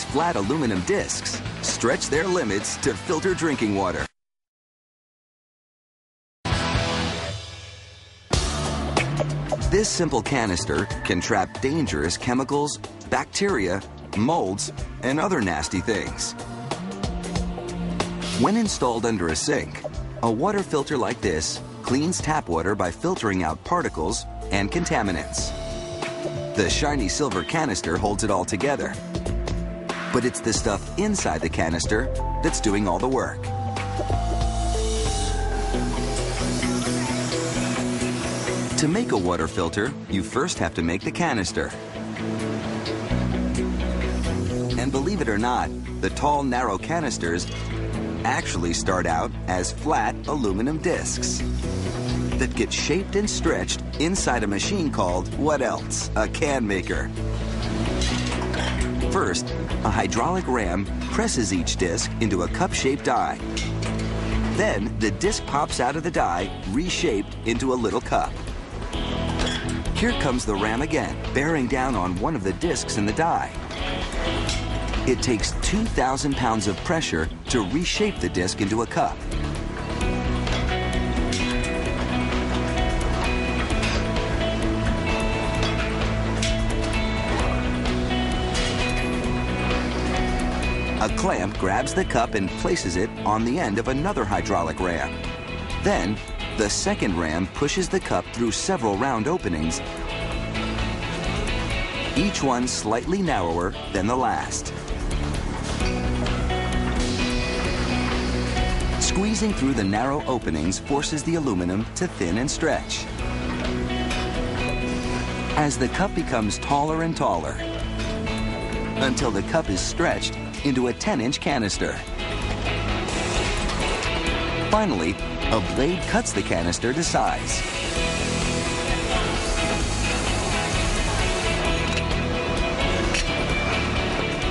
flat aluminum discs stretch their limits to filter drinking water. This simple canister can trap dangerous chemicals, bacteria, molds, and other nasty things. When installed under a sink, a water filter like this cleans tap water by filtering out particles and contaminants. The shiny silver canister holds it all together. But it's the stuff inside the canister that's doing all the work. To make a water filter, you first have to make the canister. And believe it or not, the tall, narrow canisters actually start out as flat aluminum discs that get shaped and stretched inside a machine called, what else? A can maker. First, a hydraulic ram presses each disc into a cup-shaped die. Then, the disc pops out of the die, reshaped into a little cup. Here comes the ram again, bearing down on one of the discs in the die. It takes 2,000 pounds of pressure to reshape the disc into a cup. A clamp grabs the cup and places it on the end of another hydraulic ram. Then, the second ram pushes the cup through several round openings, each one slightly narrower than the last. Squeezing through the narrow openings forces the aluminum to thin and stretch. As the cup becomes taller and taller, until the cup is stretched into a 10-inch canister. Finally, a blade cuts the canister to size.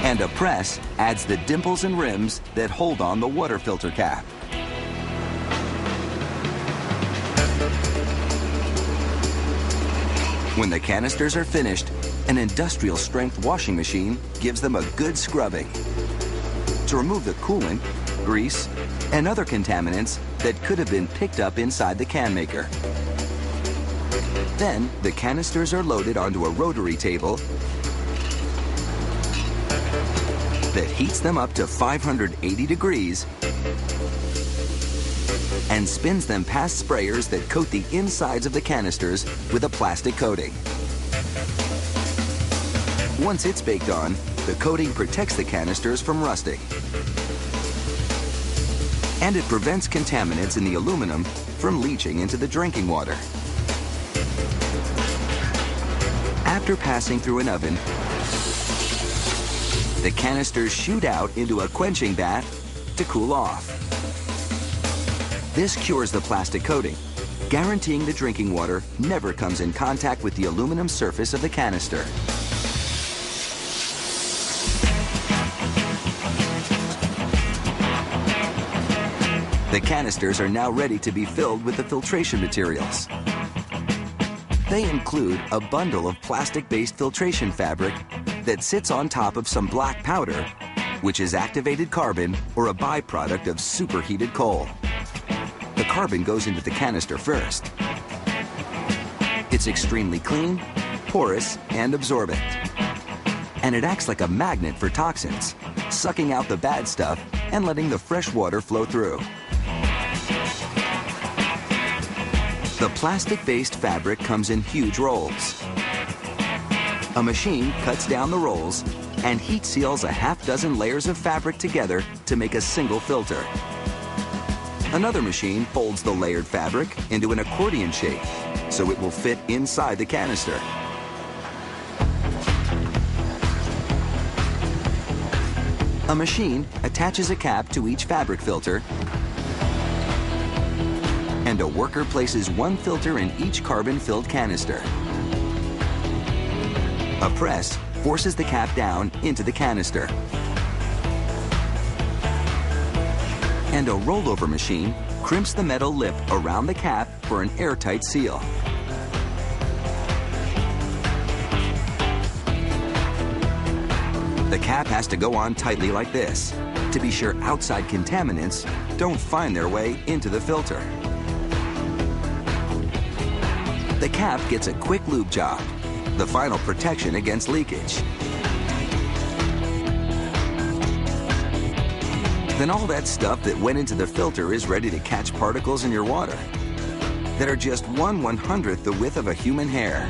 And a press adds the dimples and rims that hold on the water filter cap. When the canisters are finished, an industrial-strength washing machine gives them a good scrubbing to remove the coolant, grease, and other contaminants that could have been picked up inside the can maker. Then, the canisters are loaded onto a rotary table that heats them up to 580 degrees and spins them past sprayers that coat the insides of the canisters with a plastic coating. Once it's baked on, the coating protects the canisters from rusting. And it prevents contaminants in the aluminum from leaching into the drinking water. After passing through an oven, the canisters shoot out into a quenching bath to cool off. This cures the plastic coating, guaranteeing the drinking water never comes in contact with the aluminum surface of the canister. The canisters are now ready to be filled with the filtration materials. They include a bundle of plastic-based filtration fabric that sits on top of some black powder, which is activated carbon or a byproduct of superheated coal. The carbon goes into the canister first. It's extremely clean, porous, and absorbent. And it acts like a magnet for toxins, sucking out the bad stuff and letting the fresh water flow through. The plastic-based fabric comes in huge rolls. A machine cuts down the rolls and heat seals a half-dozen layers of fabric together to make a single filter. Another machine folds the layered fabric into an accordion shape so it will fit inside the canister. A machine attaches a cap to each fabric filter, and a worker places one filter in each carbon-filled canister. A press forces the cap down into the canister. And a rollover machine crimps the metal lip around the cap for an airtight seal. The cap has to go on tightly like this to be sure outside contaminants don't find their way into the filter. The cap gets a quick lube job, the final protection against leakage. Then all that stuff that went into the filter is ready to catch particles in your water that are just 1/100th the width of a human hair.